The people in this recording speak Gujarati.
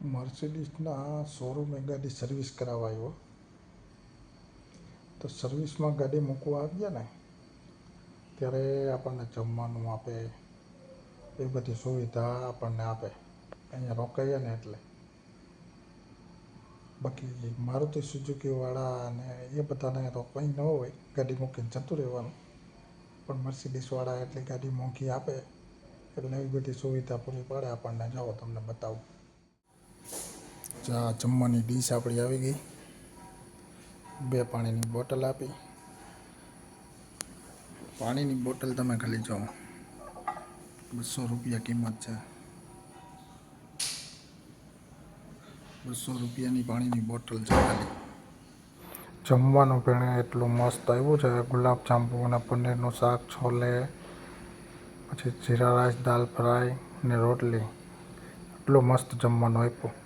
મર્સિડીઝના શોરૂમે ગાડી સર્વિસ કરાવવા આવ્યો. તો સર્વિસમાં ગાડી મૂકવા આવીએ ને ત્યારે આપણને જમવાનું આપે, એ બધી સુવિધા આપણને આપે અહીંયા રોકાઈએ ને એટલે. બાકી મારુતિ સુઝુકીવાળા અને એ બધાને તો કંઈ ન હોય, ગાડી મૂકીને જતું રહેવાનું. પણ મર્સિડીઝવાળા એટલી ગાડી મોંઘી આપે એટલે એવી બધી સુવિધા પૂરી પાડે આપણને. જાઓ તમને બતાવું. ચા જમવાની ડીશ આપણી આવી ગઈ. 2 પાણીની બોટલ આપી. પાણીની બોટલ તમે ખાલી જો 200 રૂપિયા કિંમત છે. 200 રૂપિયાની પાણીની બોટલ છે ખાલી. જમવાનું પણ એટલું મસ્ત આવ્યું છે. ગુલાબ જાંબુ અને પનીરનું શાક, છોલે, પછી જીરા રાઈસ, દાલ ફ્રાય ને રોટલી. એટલું મસ્ત જમવાનું આપ્યું.